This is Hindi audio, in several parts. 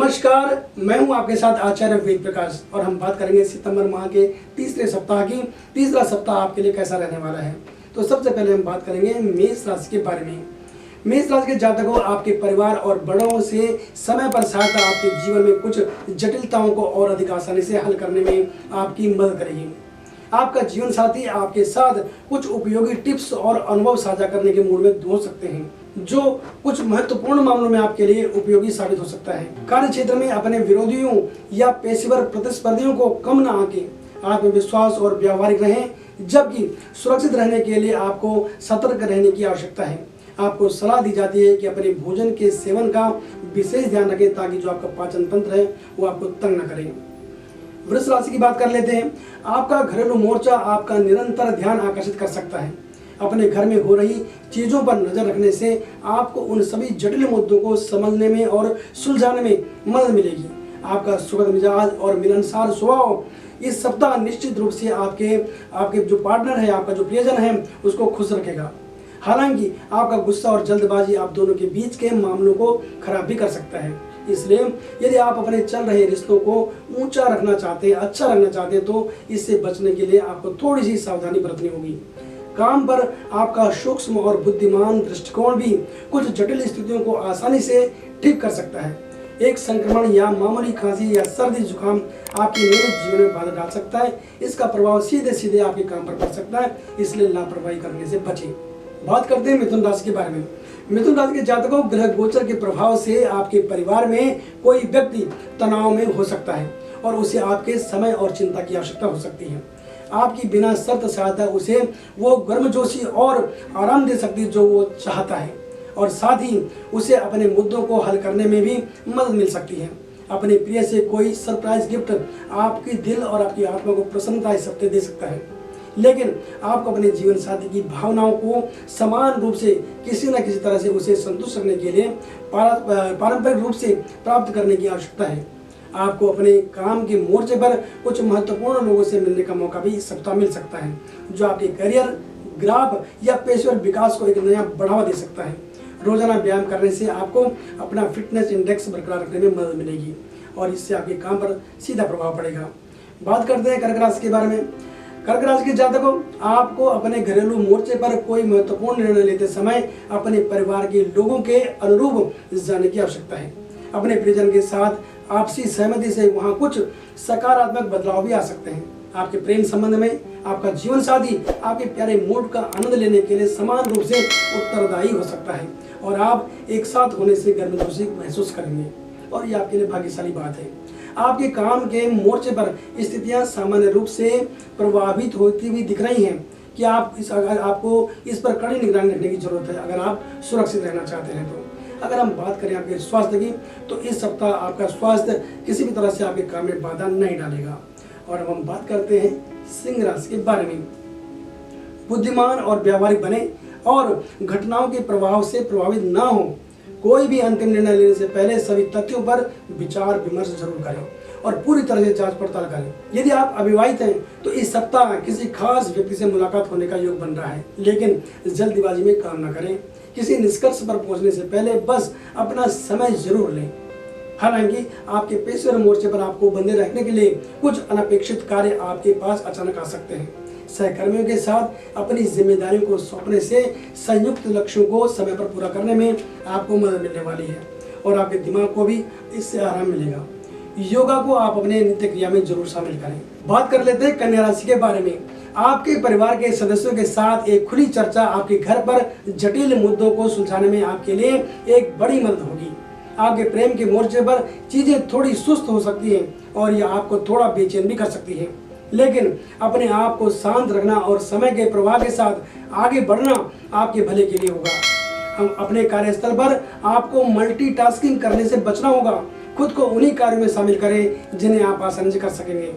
नमस्कार, मैं हूं आपके साथ आचार्य वेद प्रकाश और हम बात करेंगे सितंबर माह के तीसरे सप्ताह की। तीसरा सप्ताह आपके लिए कैसा रहने वाला है। तो सबसे पहले हम बात करेंगे मेष राशि के बारे में। मेष राशि के जातकों, आपके परिवार और बड़ों से समय पर सहायता आपके जीवन में कुछ जटिलताओं को और अधिक आसानी से हल करने में आपकी मदद करेगी। आपका जीवन साथी आपके साथ कुछ उपयोगी टिप्स और अनुभव साझा करने के मूड में हो सकते हैं, जो कुछ महत्वपूर्ण मामलों में आपके लिए उपयोगी साबित हो सकता है। कार्य क्षेत्र में अपने विरोधियों या पेशेवर प्रतिस्पर्धियों को कम न आंके आत्मविश्वास और व्यावहारिक रहें, जबकि सुरक्षित रहने के लिए आपको सतर्क रहने की आवश्यकता है। आपको सलाह दी जाती है कि अपने भोजन के सेवन का विशेष ध्यान रखें, ताकि जो आपका पाचन तंत्र है वो आपको तंग न करे। वृष राशि की बात कर लेते हैं। आपका घरेलू मोर्चा आपका निरंतर ध्यान आकर्षित कर सकता है। अपने घर में हो रही चीजों पर नजर रखने से आपको उन सभी जटिल मुद्दों को समझने में और सुलझाने में मदद मिलेगी। आपका सुखद मिजाज और मिलनसार स्वभाव इस सप्ताह निश्चित रूप से आपके जो पार्टनर है, आपका जो प्रियजन है, उसको खुश रखेगा। हालांकि आपका गुस्सा और जल्दबाजी आप दोनों के बीच के मामलों को खराब भी कर सकता है। इसलिए यदि आप अपने चल रहे रिश्तों को ऊंचा रखना चाहते हैं, अच्छा रखना चाहते हैं, तो इससे बचने के लिए आपको थोड़ी सी सावधानी बरतनी होगी। काम पर आपका सूक्ष्म और बुद्धिमान दृष्टिकोण भी कुछ जटिल स्थितियों को आसानी से ठीक कर सकता है। एक संक्रमण या मामूली खांसी या सर्दी जुकाम आपके नियमित जीवन में बाधा डाल सकता है। इसका प्रभाव सीधे सीधे आपके काम पर पड़ सकता है, इसलिए लापरवाही करने से बचें। बात करते हैं मिथुन राशि के बारे में। मिथुन राशि के जातकों, ग्रह गोचर के प्रभाव से आपके परिवार में कोई व्यक्ति तनाव में हो सकता है और उसे आपके समय और चिंता की आवश्यकता हो सकती है। आपकी बिना शर्त सहायता उसे वो गर्मजोशी और आराम दे सकती है जो वो चाहता है, और साथ ही उसे अपने मुद्दों को हल करने में भी मदद मिल सकती है। अपने प्रिय से कोई सरप्राइज गिफ्ट आपकी दिल और आपकी आत्मा को प्रसन्नता इस हफ्ते दे सकता है, लेकिन आपको अपने जीवन साथी की भावनाओं को समान रूप से किसी न किसी तरह से उसे संतुष्ट करने के लिए पारंपरिक रूप से प्राप्त करने की आवश्यकता है। आपको अपने काम के मोर्चे पर कुछ महत्वपूर्ण लोगों से मिलने का मौका भी इस सप्ताह मिल सकता है, जो आपके करियर, ग्राफ या पेशेवर विकास को एक नया बढ़ावा दे सकता है। रोजाना व्यायाम करने से आपको अपना फिटनेस इंडेक्स बरकरार रखने में मदद मिलेगी और इससे आपके काम पर सीधा प्रभाव पड़ेगा। बात करते हैं कर्क राशि के बारे में। कर्क राशि के जातकों, आपको अपने घरेलू मोर्चे पर कोई महत्वपूर्ण निर्णय लेते समय अपने परिवार के लोगों के अनुरूप जाने की आवश्यकता है। अपने प्रियजन के साथ आपसी सहमति से वहां कुछ सकारात्मक बदलाव भी आ सकते हैं। आपके प्रेम संबंध में आपका जीवन साथी आपके प्यारे मूड का आनंद लेने के लिए समान रूप से उत्तरदायी हो सकता है और आप एक साथ होने से गर्मजोशी महसूस करेंगे, और ये आपके लिए भाग्यशाली बात है। आपके काम के मोर्चे पर स्थितियां सामान्य रूप से प्रभावित होती हुई दिख रही हैं कि आपको इस पर कड़ी निगरानी रखने की जरूरत है, अगर आप सुरक्षित रहना चाहते हैं तो। अगर हम बात करें आपके स्वास्थ्य की, तो इस सप्ताह आपका स्वास्थ्य किसी भी तरह से आपके काम में बाधा नहीं डालेगा। और अब हम बात करते हैं सिंह राशि के बारे में। बुद्धिमान और व्यावहारिक बने और घटनाओं के प्रभाव से प्रभावित ना हो। कोई भी अंतिम निर्णय लेने से पहले सभी तथ्यों पर विचार विमर्श जरूर करें और पूरी तरह से जांच पड़ताल करें। यदि आप अविवाहित हैं तो इस सप्ताह किसी खास व्यक्ति से मुलाकात होने का योग बन रहा है, लेकिन जल्दबाजी में काम न करें। किसी निष्कर्ष पर पहुंचने से पहले बस अपना समय जरूर लें। हालांकि आपके पेशेवर मोर्चे पर आपको बंधे रखने के लिए कुछ अनपेक्षित कार्य आपके पास अचानक आ सकते हैं। सहकर्मियों के साथ अपनी जिम्मेदारियों को सौंपने से संयुक्त लक्ष्यों को समय पर पूरा करने में आपको मदद मिलने वाली है और आपके दिमाग को भी इससे आराम मिलेगा। योगा को आप अपने नित्य क्रिया में जरूर शामिल करें। बात कर लेते हैं कन्या राशि के बारे में। आपके परिवार के सदस्यों के साथ एक खुली चर्चा आपके घर पर जटिल मुद्दों को सुलझाने में आपके लिए एक बड़ी मदद होगी। आपके प्रेम के मोर्चे पर चीजें थोड़ी सुस्त हो सकती हैं और यह आपको थोड़ा बेचैन भी कर सकती है, लेकिन अपने आप को शांत रखना और समय के प्रवाह के साथ आगे बढ़ना आपके भले के लिए होगा। हम अपने कार्यस्थल पर आपको मल्टीटास्किंग करने से बचना होगा। खुद को उन्हीं कार्यों में शामिल करें जिन्हें आप आसानी से कर सकेंगे।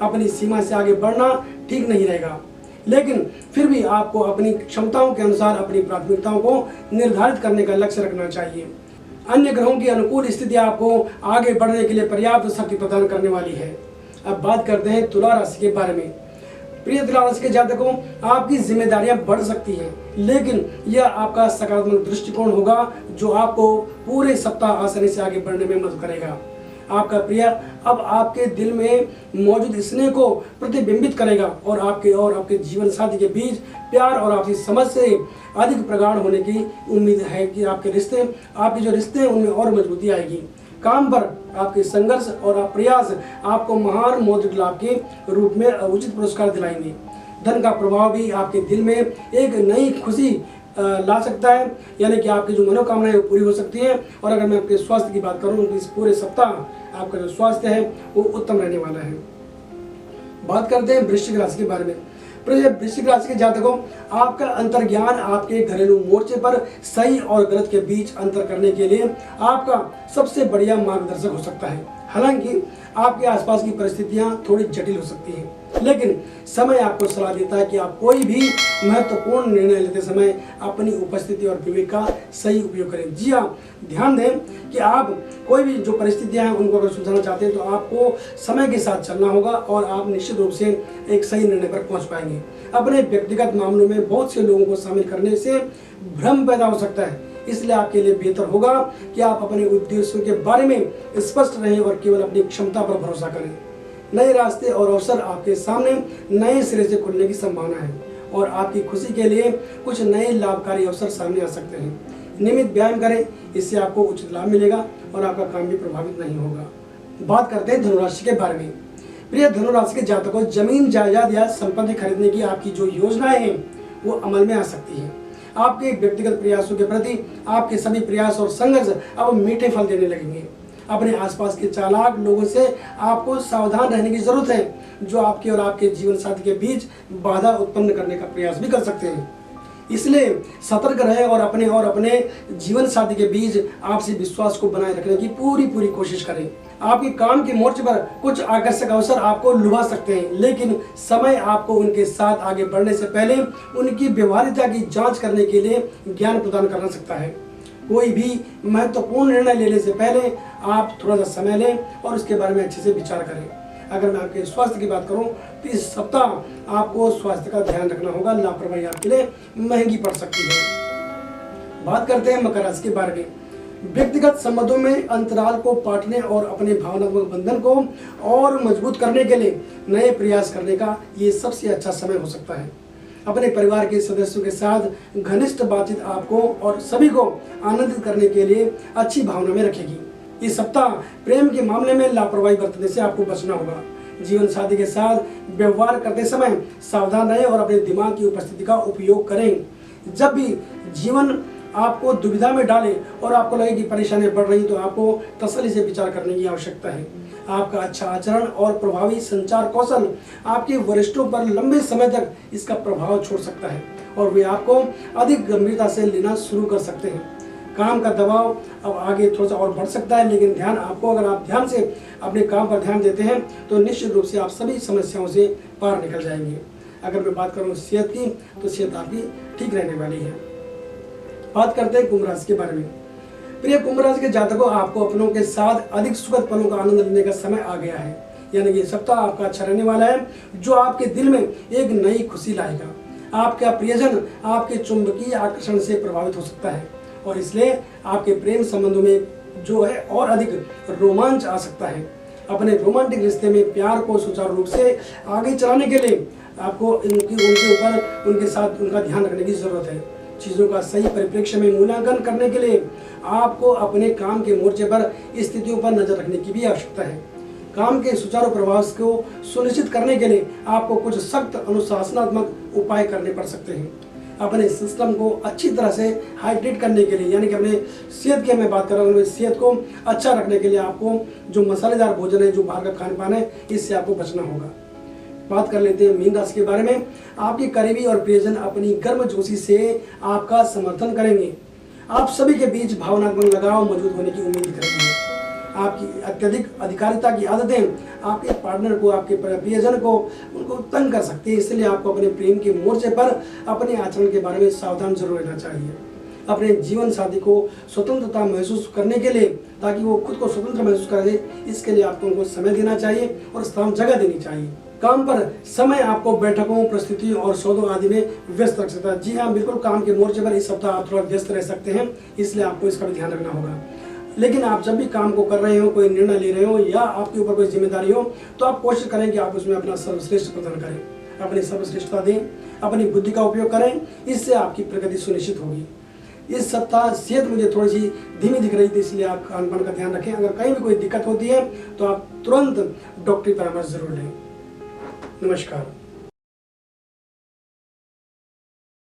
अपनी सीमा से आगे बढ़ना ठीक नहीं रहेगा, लेकिन फिर भी आपको अपनी क्षमताओं के अनुसार अपनी प्राथमिकताओं को निर्धारित करने का लक्ष्य रखना चाहिए। अन्य ग्रहों की अनुकूल स्थिति आपको आगे बढ़ने के लिए पर्याप्त शक्ति प्रदान करने वाली है। अब बात करते हैं तुला राशि के बारे में। प्रिय तुला राशि के जातकों, आपकी जिम्मेदारियां बढ़ सकती हैं, लेकिन यह आपका सकारात्मक दृष्टिकोण होगा जो आपको पूरे सप्ताह आसानी से आगे बढ़ने में मदद करेगा। आपका प्रिय अब आपके दिल में मौजूद स्नेह को प्रतिबिंबित करेगा और आपके जीवन साथी के बीच प्यार और आपकी समझ से अधिक प्रगाढ़ होने की उम्मीद है कि आपके जो रिश्ते हैं उनमें और मजबूती आएगी। काम पर आपके संघर्ष और प्रयास आपको महान मौद्रिक लाभ के रूप में उचित पुरस्कार दिलाएंगे। धन का प्रभाव भी आपके दिल में एक नई खुशी ला सकता है, यानी कि आपकी जो मनोकामनाएं वो पूरी हो सकती है। और अगर मैं आपके स्वास्थ्य की बात करूं तो इस पूरे सप्ताह आपका जो स्वास्थ्य है वो उत्तम रहने वाला है। बात करते हैं वृश्चिक राशि के बारे में। वृश्चिक राशि के जातकों, आपका अंतर्ज्ञान आपके घरेलू मोर्चे पर सही और गलत के बीच अंतर करने के लिए आपका सबसे बढ़िया मार्गदर्शक हो सकता है। हालांकि आपके आसपास की परिस्थितियां थोड़ी जटिल हो सकती हैं, लेकिन समय आपको सलाह देता है कि आप कोई भी महत्वपूर्ण निर्णय लेते समय अपनी उपस्थिति और विवेक का सही उपयोग करें। जी हाँ, ध्यान दें कि आप कोई भी जो परिस्थितियां हैं उनको अगर सुलझाना चाहते हैं तो आपको समय के साथ चलना होगा और आप निश्चित रूप से एक सही निर्णय पर पहुंच पाएंगे। अपने व्यक्तिगत मामलों में बहुत से लोगों को शामिल करने से भ्रम पैदा हो सकता है, इसलिए आपके लिए बेहतर होगा कि आप अपने उद्देश्यों के बारे में स्पष्ट रहें और केवल अपनी क्षमता पर भरोसा करें। नए रास्ते और अवसर आपके सामने नए सिरे से खुलने की संभावना है और आपकी खुशी के लिए कुछ नए लाभकारी अवसर सामने आ सकते हैं। नियमित व्यायाम करें, इससे आपको उचित लाभ मिलेगा और आपका काम भी प्रभावित नहीं होगा। बात करते हैं धनुराशि के बारे में। प्रिय धनुराशि के जातकों, जमीन जायदाद या संपत्ति खरीदने की आपकी जो योजनाएं हैं वो अमल में आ सकती है। आपके व्यक्तिगत प्रयासों के प्रति आपके सभी प्रयास और संघर्ष अब मीठे फल देने लगेंगे। अपने आसपास के चालाक लोगों से आपको सावधान रहने की जरूरत है, जो आपके और आपके जीवन साथी के बीच बाधा उत्पन्न करने का प्रयास भी कर सकते हैं। इसलिए सतर्क रहें और अपने जीवन साथी के बीच आपसी विश्वास को बनाए रखने की पूरी कोशिश करें। आपके काम के मोर्चे पर कुछ आकर्षक अवसर आपको लुभा सकते हैं, लेकिन समय आपको उनके साथ आगे बढ़ने से पहले उनकी व्यवहारिकता की जांच करने के लिए ज्ञान प्रदान कर सकता है। कोई भी महत्वपूर्ण निर्णय लेने से पहले आप थोड़ा सा समय लें और उसके बारे में अच्छे से विचार करें। अगर मैं आपके स्वास्थ्य की बात करूं तो इस सप्ताह आपको स्वास्थ्य का ध्यान रखना होगा, लापरवाही आपके लिए महंगी पड़ सकती है। बात करते हैं मकर राशि के बारे में। व्यक्तिगत संबंधों में अंतराल को पाटने और अपने भावनात्मक बंधन को और मजबूत करने के लिए नए प्रयास करने का ये सबसे अच्छा समय हो सकता है। अपने परिवार के सदस्यों के साथ घनिष्ठ बातचीत आपको और सभी को आनंदित करने के लिए अच्छी भावना में रखेगी। इस सप्ताह प्रेम के मामले में लापरवाही बरतने से आपको बचना होगा। जीवन साथी के साथ व्यवहार करते समय सावधान रहें और अपने दिमाग की उपस्थिति का उपयोग करें। जब भी जीवन आपको दुविधा में डाले और आपको लगे कि परेशानियां बढ़ रही तो आपको तसल्ली से विचार करने की आवश्यकता है। आपका अच्छा आचरण और प्रभावी संचार कौशल आपके वरिष्ठों पर लंबे समय तक इसका प्रभाव छोड़ सकता है और वे आपको अधिक गंभीरता से लेना शुरू कर सकते हैं। काम का दबाव अब आगे थोड़ा सा और बढ़ सकता है, लेकिन अगर आप ध्यान से अपने काम पर ध्यान देते हैं तो निश्चित रूप से आप सभी समस्याओं से पार निकल जाएंगे। अगर मैं बात करूं सेहत की तो सेहत आपकी ठीक रहने वाली है। बात करते हैं कुंभ राशि के बारे में। प्रिय कुंभ राशि के जातकों, आपको अपनों के साथ अधिक सुखद पलों का आनंद लेने का समय आ गया है, यानी कि सप्ताह आपका अच्छा रहने वाला है, जो आपके दिल में एक नई खुशी लाएगा। आपका प्रियजन आपके चुंबकीय आकर्षण से प्रभावित हो सकता है और इसलिए आपके प्रेम संबंधों में जो है और अधिक रोमांच आ सकता है। अपने रोमांटिक रिश्ते में प्यार को सुचारू रूप से आगे चलाने के लिए आपको उनके साथ उनका ध्यान रखने की जरूरत है। चीज़ों का सही परिप्रेक्ष्य में मूल्यांकन करने के लिए आपको अपने काम के मोर्चे पर स्थितियों पर नजर रखने की भी आवश्यकता है। काम के सुचारू प्रवाह को सुनिश्चित करने के लिए आपको कुछ सख्त अनुशासनात्मक उपाय करने पड़ सकते हैं। अपने सिस्टम को अच्छी तरह से हाइड्रेट करने के लिए, यानी कि अपने सेहत की मैं बात कर रहा हूँ, सेहत को अच्छा रखने के लिए आपको जो मसालेदार भोजन है, जो बाहर का खान पान है, इससे आपको बचना होगा। बात कर लेते हैं मीन राशि के बारे में। आपके करीबी और प्रियजन अपनी गर्मजोशी से आपका समर्थन करेंगे। आप सभी के बीच भावनात्मक लगाव मजबूत होने की उम्मीद करेंगे। आपकी अत्यधिक अधिकारिता की आदतें आपके पार्टनर को, आपके प्रियजन को उनको तंग कर सकती है, इसलिए आपको अपने प्रेम के मोर्चे पर अपने आचरण के बारे में सावधान जरूर रहना चाहिए। अपने जीवन साथी को स्वतंत्रता महसूस करने के लिए, ताकि वो खुद को स्वतंत्र महसूस करे, इसके लिए आपको उनको समय देना चाहिए और स्थान जगह देनी चाहिए। काम पर समय आपको बैठकों, प्रस्तुतियों और सौदों आदि में व्यस्त रख सकता है। जी हाँ, बिल्कुल काम के मोर्चे पर इस सप्ताह आप थोड़ा व्यस्त रह सकते हैं, इसलिए आपको इसका भी ध्यान रखना होगा। लेकिन आप जब भी काम को कर रहे हो, कोई निर्णय ले रहे हो या आपके ऊपर कोई जिम्मेदारी हो, तो आप कोशिश करें कि आप उसमें अपना सर्वश्रेष्ठ प्रदान करें, अपनी सर्वश्रेष्ठता दें, अपनी बुद्धि का उपयोग करें। इससे आपकी प्रगति सुनिश्चित होगी। इस सप्ताह सेहत मुझे थोड़ी सी धीमी दिख रही थी, इसलिए आप खान पान का ध्यान रखें। अगर कहीं भी कोई दिक्कत होती है तो आप तुरंत डॉक्टरी परामर्श जरूर लें। नमस्कार।